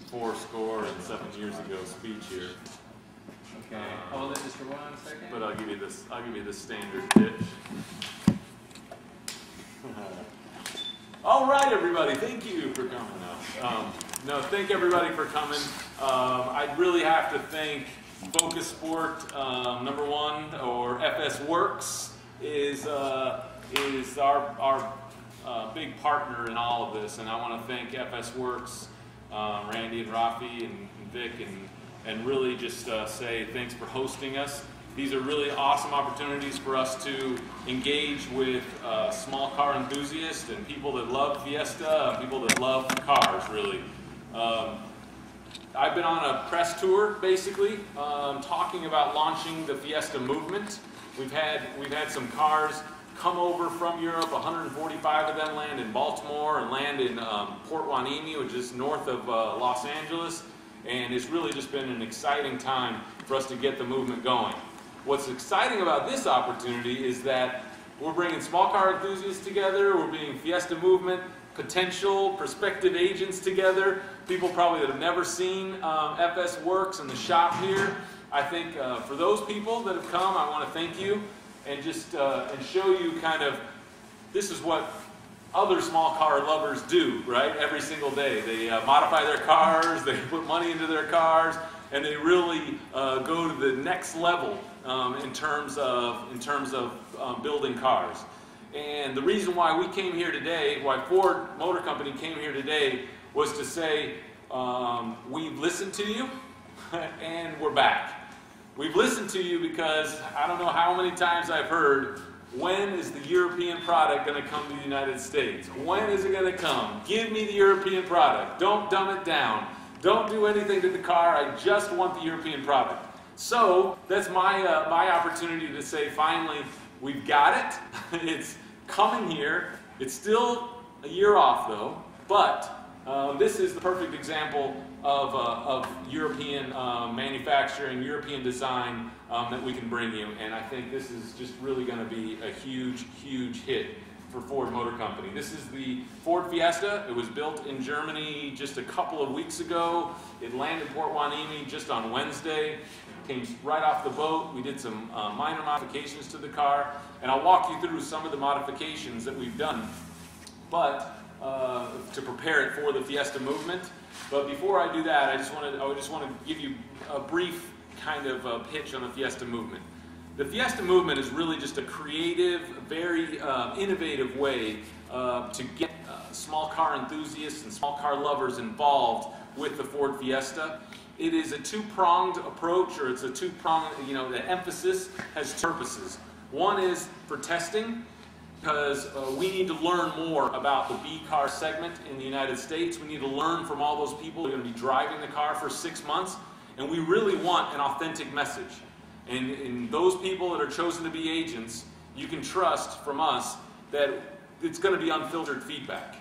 407 years ago speech here. Okay, hold it just for 1 second. But I'll give you this standard pitch. All right, everybody, thank you for coming. No, thank everybody for coming. I really have to thank Focus Sport, #1, or FS Works is our big partner in all of this, and I want to thank FS Works, Randy and Rafi and Vic, and really just say thanks for hosting us. These are really awesome opportunities for us to engage with small car enthusiasts and people that love Fiesta, people that love cars, really. I've been on a press tour, basically, talking about launching the Fiesta movement. We've had some cars come over from Europe. 145 of them land in Baltimore and land in Port Hueneme, which is north of Los Angeles. And it's really just been an exciting time for us to get the movement going. What's exciting about this opportunity is that we're bringing small car enthusiasts together, we're bringing Fiesta movement, potential, prospective agents together, people probably that have never seen FS Works and the shop here. I think for those people that have come, I want to thank you and just and show you kind of, this is what other small car lovers do, right? Every single day. They modify their cars, they put money into their cars, and they really go to the next level in terms of building cars. And the reason why we came here today, why Ford Motor Company came here today, was to say we've listened to you and we're back. We've listened to you because I don't know how many times I've heard, when is the European product going to come to the United States? When is it going to come? Give me the European product. Don't dumb it down. Don't do anything to the car. I just want the European product. So that's my opportunity to say, finally, we've got it. It's coming here. It's still a year off, though. But this is the perfect example of European manufacturing, European design that we can bring you. And I think this is just really going to be a huge, huge hit for Ford Motor Company. This is the Ford Fiesta. It was built in Germany just a couple of weeks ago. It landed Port Hueneme just on Wednesday. Came right off the boat. We did some minor modifications to the car, and I'll walk you through some of the modifications that we've done, but to prepare it for the Fiesta movement. But before I do that, I just want to give you a brief kind of pitch on the Fiesta movement. The Fiesta movement is really just a creative, very innovative way to get small car enthusiasts and small car lovers involved with the Ford Fiesta. It is a two-pronged approach, or it's a two-pronged, the emphasis has two purposes. One is for testing, because we need to learn more about the B car segment in the United States. We need to learn from all those people who are going to be driving the car for 6 months, and we really want an authentic message. And those people that are chosen to be agents, you can trust from us that it's going to be unfiltered feedback.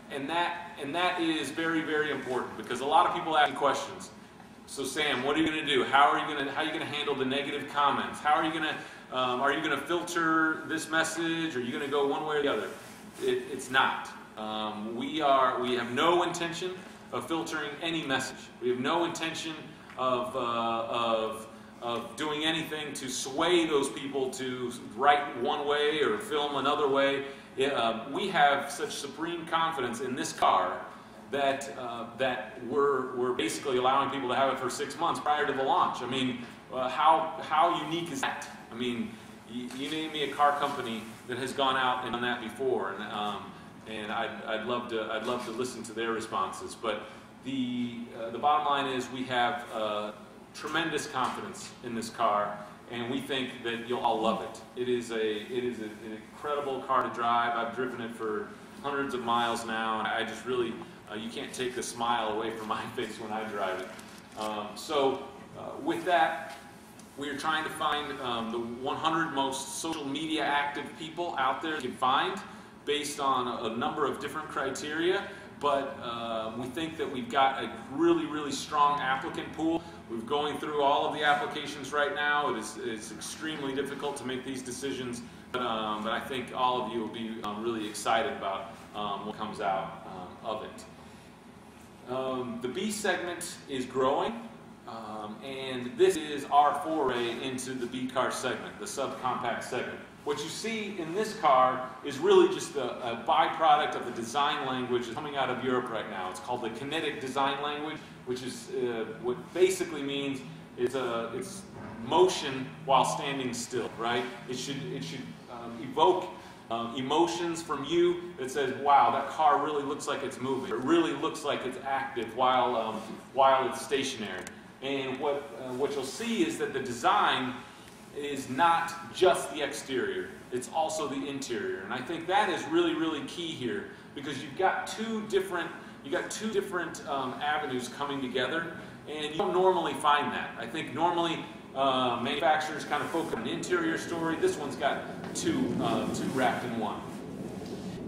And that is very, very important, because a lot of people ask questions. So Sam, what are you going to do? How are you going to handle the negative comments? How are you going to filter this message? Are you going to go one way or the other? It's not. We have no intention of filtering any message. We have no intention of doing anything to sway those people to write one way or film another way. We have such supreme confidence in this car that we're basically allowing people to have it for 6 months prior to the launch. I mean, how unique is that? I mean, you name me a car company that has gone out and done that before, and I'd love to listen to their responses. But the bottom line is we have tremendous confidence in this car, and we think that you'll all love it. It is an incredible car to drive. I've driven it for hundreds of miles now, and I just really, you can't take the smile away from my face when I drive it. With that, we are trying to find the 100 most social media active people out there you can find based on a number of different criteria, but we think that we've got a really, really strong applicant pool. We're going through all of the applications right now. It's extremely difficult to make these decisions, but I think all of you will be really excited about what comes out of it. The B segment is growing, and this is our foray into the B car segment, the subcompact segment. What you see in this car is really just a byproduct of the design language that's coming out of Europe right now. It's called the kinetic design language, which is what basically means it's motion while standing still, right? It should evoke emotions from you that says, wow, that car really looks like it's moving. It really looks like it's active while it's stationary. And what you'll see is that the design is not just the exterior, it's also the interior. And I think that is really, really key here, because you've got two different avenues coming together, and you don't normally find that. I think normally manufacturers kind of focus on the interior story. This one's got two wrapped in one.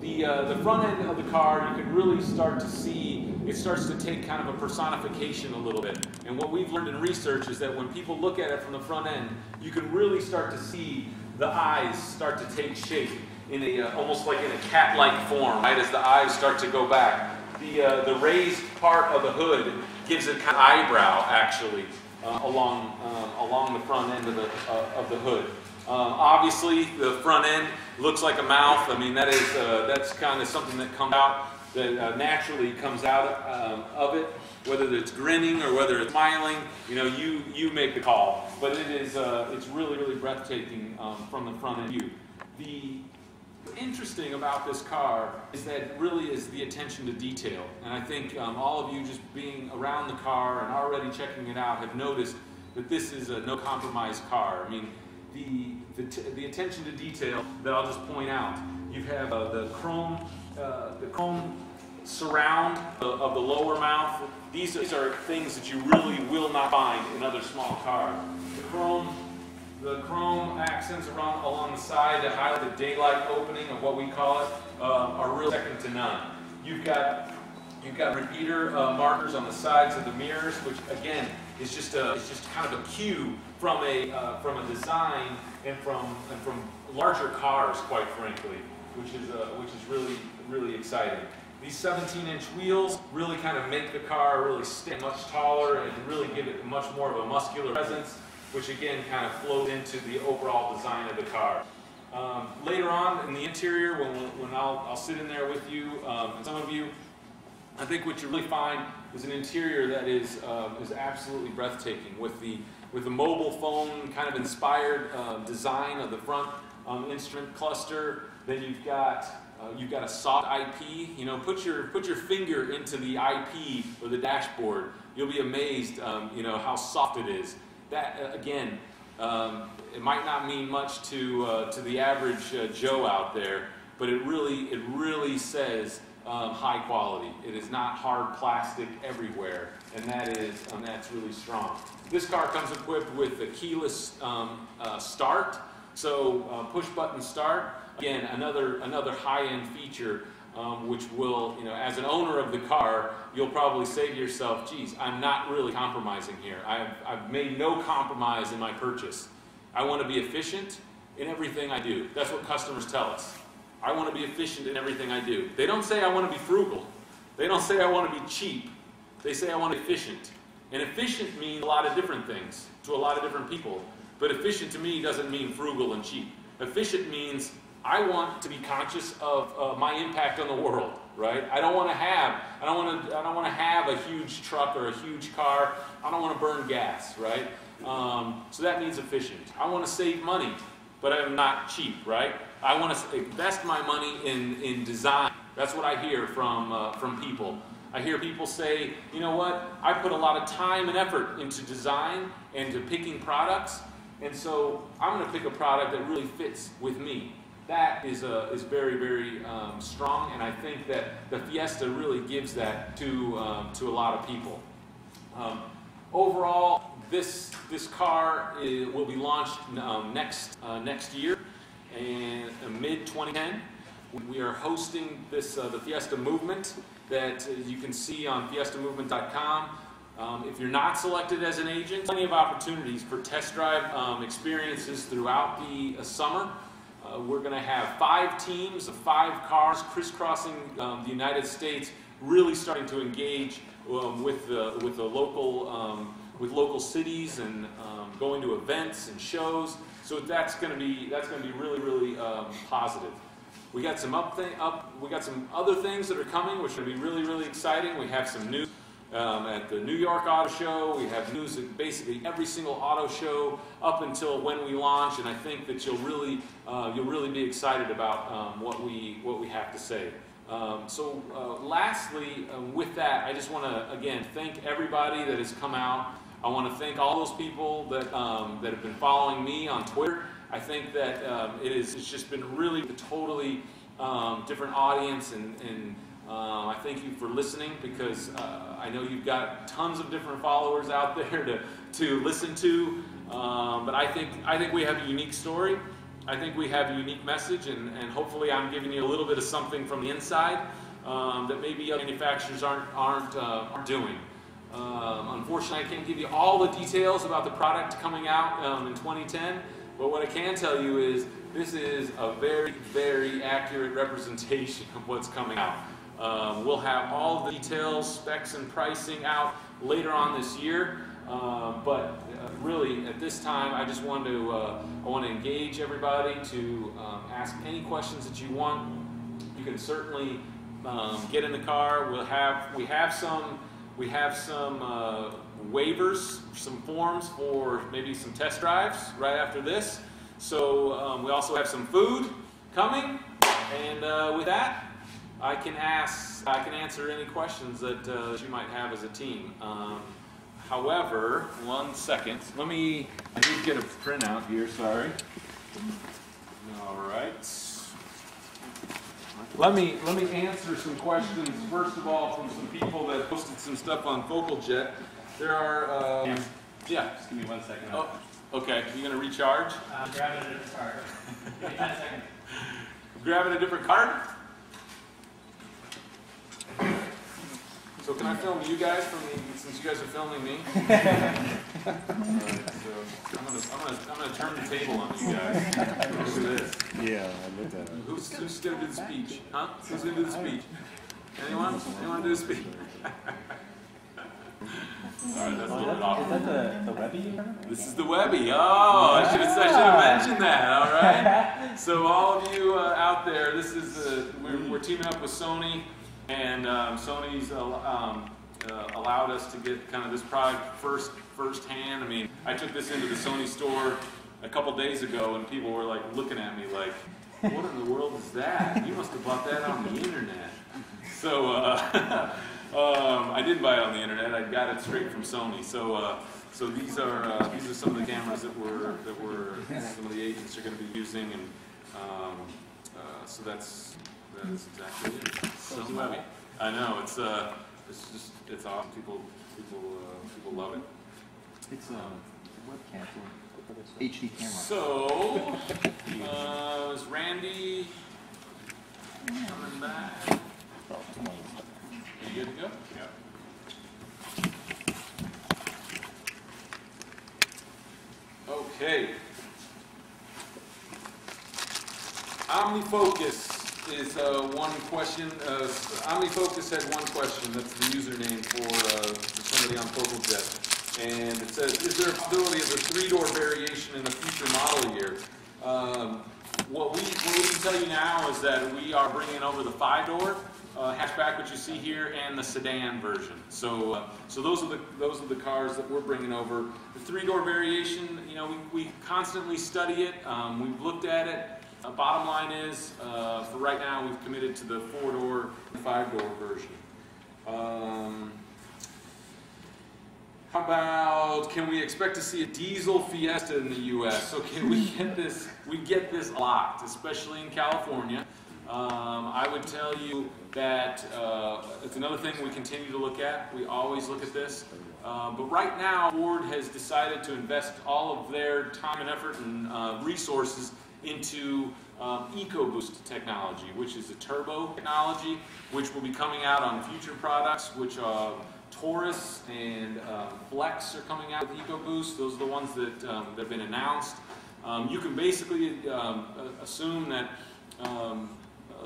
The front end of the car, you can really start to see, it starts to take kind of a personification a little bit. And what we've learned in research is that when people look at it from the front end, you can really start to see the eyes start to take shape in almost like in a cat-like form, right? As the eyes start to go back. The raised part of the hood gives it kind of eyebrow, actually, along the front end of the hood. Obviously, the front end looks like a mouth. I mean, that's kind of something that comes out, that naturally comes out of it. Whether it's grinning or whether it's smiling, you make the call. But it's really, really breathtaking from the front end view. What's interesting about this car is that really is the attention to detail. And I think all of you just being around the car and already checking it out have noticed that this is a no-compromise car. I mean, the attention to detail that I'll just point out. You have the chrome surround of the lower mouth. These are things that you really will not find in other small cars. The chrome accents along the side to highlight the daylight opening of what we call it are really second to none. You've got repeater markers on the sides of the mirrors, which again is just kind of a cue from a design and from larger cars, quite frankly, which is really, really exciting. These 17-inch wheels really kind of make the car really stand much taller and really give it much more of a muscular presence, which again kind of flows into the overall design of the car. Later on in the interior, when I'll sit in there with you and some of you, I think what you really find is an interior that is absolutely breathtaking with the mobile phone kind of inspired design of the front instrument cluster. Then you've got a soft IP. Put your finger into the IP or the dashboard. You'll be amazed, how soft it is. That again, it might not mean much to the average Joe out there, but it really says high quality. It is not hard plastic everywhere, and that's really strong. This car comes equipped with a keyless start, so push button start. Again, another high-end feature, which will, as an owner of the car, you'll probably say to yourself, geez, I'm not really compromising here. I've made no compromise in my purchase. I want to be efficient in everything I do. That's what customers tell us. I want to be efficient in everything I do. They don't say I want to be frugal. They don't say I want to be cheap. They say I want to be efficient. And efficient means a lot of different things to a lot of different people. But efficient to me doesn't mean frugal and cheap. Efficient means I want to be conscious of my impact on the world, right? I don't want to have a huge truck or a huge car. I don't want to burn gas, right? So that means efficient. I want to save money, but I'm not cheap, right? I want to invest my money in design. That's what I hear from people. I hear people say, you know what? I put a lot of time and effort into design and to picking products, and so I'm going to pick a product that really fits with me. That is very, very strong, and I think that the Fiesta really gives that to a lot of people. Overall, this car will be launched next year, in mid-2010. We are hosting this the Fiesta Movement that you can see on fiestamovement.com. If you're not selected as an agent, plenty of opportunities for test drive experiences throughout the summer. We're going to have 5 teams of 5 cars crisscrossing the United States really starting to engage with local cities and going to events and shows. So that's going to be really positive. We got some other things that are coming, which are going to be really exciting. We have some news at the New York Auto Show. We have news at basically every single auto show up until when we launch, and I think that you'll really be excited about what we have to say. Lastly, with that, I just want to again thank everybody that has come out. I want to thank all those people that have been following me on Twitter. I think that it's just been really a totally different audience, and I thank you for listening, because I know you've got tons of different followers out there to listen to. But I think we have a unique story. I think we have a unique message, and hopefully I'm giving you a little bit of something from the inside that maybe other manufacturers aren't doing. Unfortunately, I can't give you all the details about the product coming out in 2010, but what I can tell you is this is a very accurate representation of what's coming out. We'll have all the details, specs, and pricing out later on this year, but really at this time I just want to engage everybody to ask any questions that you want. You can certainly get in the car. We have some waivers, some forms for maybe some test drives right after this. So we also have some food coming, and with that, I can answer any questions that you might have as a team. However, one second. I need to get a printout here. Sorry. All right. Let me answer some questions, first of all, from some people that posted some stuff on FocalJet. There are, yeah. Just give me 1 second. Oh, okay. You going to recharge? Grabbing a different card. Give me 10 seconds. Grabbing a different card? So can I film you guys since you guys are filming me? Alright, so I'm gonna turn the table on you guys. Look at this. Yeah, I looked at it. Who's gonna do the speech? Huh? Who's gonna do the speech? Anyone? Anyone do the speech? Alright, that's a little bit awkward. Is that the Webby? This is the Webby. Oh, I should have mentioned that. All right. So all of you out there, this is we're teaming up with Sony, and Sony's allowed us to get kind of this product firsthand. I mean, I took this into the Sony store a couple days ago, and people were like looking at me like, "What in the world is that? You must have bought that on the internet." So I didn't buy it on the internet. I got it straight from Sony. So these are some of the cameras that some of the agents are going to be using, and so that's exactly it. So I know it's awesome. People love it. It's a webcam for HD camera. So is Randy coming back? You good to go? Yeah. Okay. OmniFocus is one question. OmniFocus had one question. That's the username for somebody on FocalJet. And it says, is there a possibility of a 3-door variation in a future model year? What we can tell you now is that we are bringing over the 5-door hatchback, which you see here, and the sedan version. So those are the cars that we're bringing over. The 3-door variation, you know, we constantly study it. We've looked at it. Bottom line is, for right now, we've committed to the 4-door, 5-door version. How about, can we expect to see a diesel Fiesta in the U.S.? So can we get this? We get this a lot, especially in California. I would tell you that it's another thing we continue to look at. We always look at this. But right now, Ford has decided to invest all of their time and effort and resources into EcoBoost technology, which is a turbo technology, which will be coming out on future products, which Taurus and Flex are coming out with EcoBoost. Those are the ones that have been announced. You can basically assume that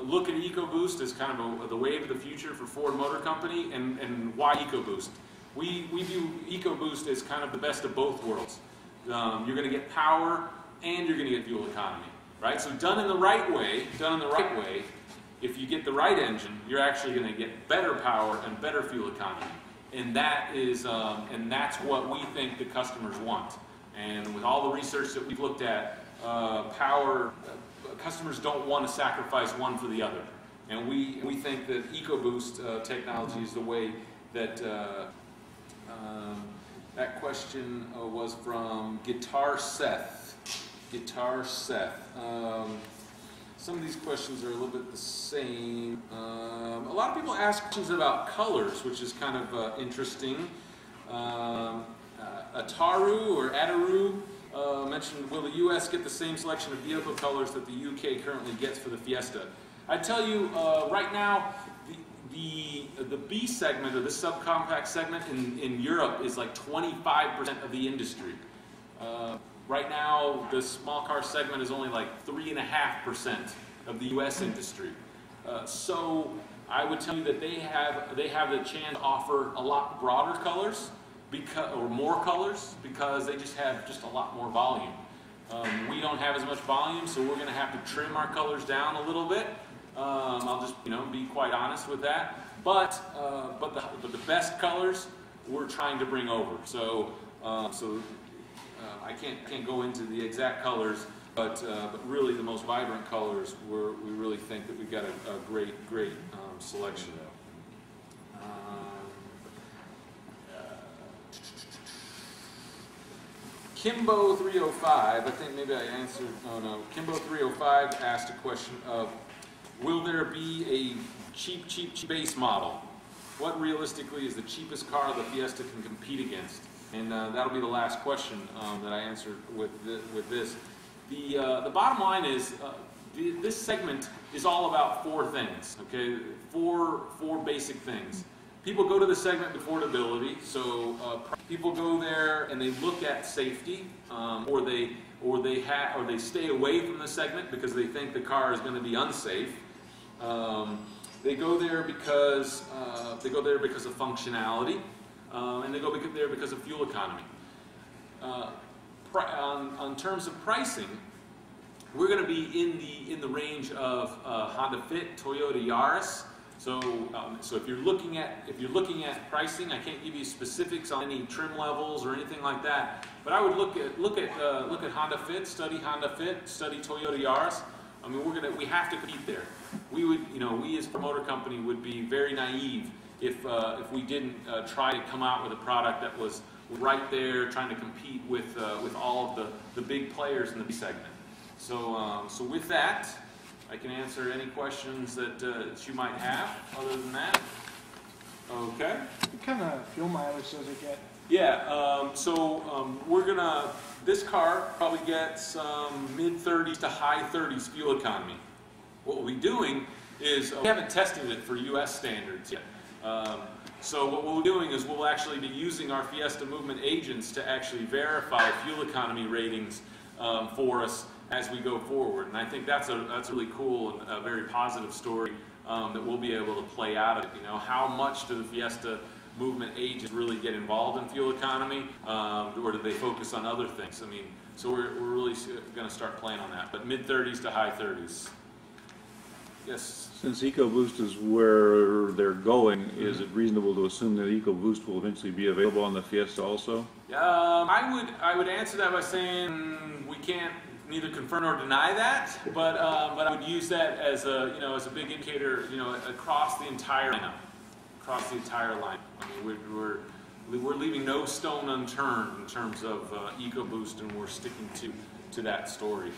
look at EcoBoost as kind of the wave of the future for Ford Motor Company, and why EcoBoost? We view EcoBoost as kind of the best of both worlds. You're going to get power and you're going to get fuel economy, right? So done in the right way, if you get the right engine, you're actually going to get better power and better fuel economy. And that's what we think the customers want. And with all the research that we've looked at, customers don't want to sacrifice one for the other. And we think that EcoBoost technology is the way that that question was from Guitar Seth. Some of these questions are a little bit the same. A lot of people ask questions about colors, which is kind of interesting. Ataru mentioned, will the U.S. get the same selection of vehicle colors that the U.K. currently gets for the Fiesta? I tell you, right now, the B segment, or the subcompact segment in Europe, is like 25% of the industry. Right now, the small car segment is only like 3.5% of the U.S. industry. So I would tell you that they have the chance to offer a lot broader colors, or more colors, because they just have a lot more volume. We don't have as much volume, so we're going to have to trim our colors down a little bit. I'll just be quite honest with that. But the best colors we're trying to bring over. So I can't go into the exact colors, but really the most vibrant colors, we really think that we've got a great selection. Kimbo 305, I think maybe I answered, oh no, Kimbo 305 asked a question of, will there be a cheap base model? What realistically is the cheapest car the Fiesta can compete against? And that'll be the last question that I answered with this. The bottom line is, this segment is all about four things, okay? Four basic things. People go to the segment with affordability, so people go there and they look at safety, or they stay away from the segment because they think the car is going to be unsafe. They go there because of functionality, and they go there because of fuel economy. On terms of pricing, we're going to be in the range of Honda Fit, Toyota Yaris. So if you're looking at pricing, I can't give you specifics on any trim levels or anything like that. But I would look at Honda Fit, study Toyota Yaris. I mean, we have to compete there. We as a motor company would be very naive if we didn't try to come out with a product that was right there, trying to compete with all of the big players in the B segment. So with that, I can answer any questions that you might have. Other than that, okay. What kind of fuel mileage does it get? Yeah. This car probably gets mid-30s to high 30s fuel economy. What we'll be doing is, we haven't tested it for U.S. standards yet. So what we'll be doing is we'll actually be using our Fiesta movement agents to actually verify fuel economy ratings for us as we go forward. And I think that's a really cool and a very positive story that we'll be able to play out of it. How much do the Fiesta movement agents really get involved in fuel economy, or do they focus on other things? I mean, so we're really going to start playing on that. But mid-30s to high 30s. Yes. Since EcoBoost is where they're going, is it reasonable to assume that EcoBoost will eventually be available on the Fiesta also? I would answer that by saying we can't neither confirm nor deny that, but I would use that as a big indicator, across the entire lineup. I mean, we're leaving no stone unturned in terms of EcoBoost, and we're sticking to that story.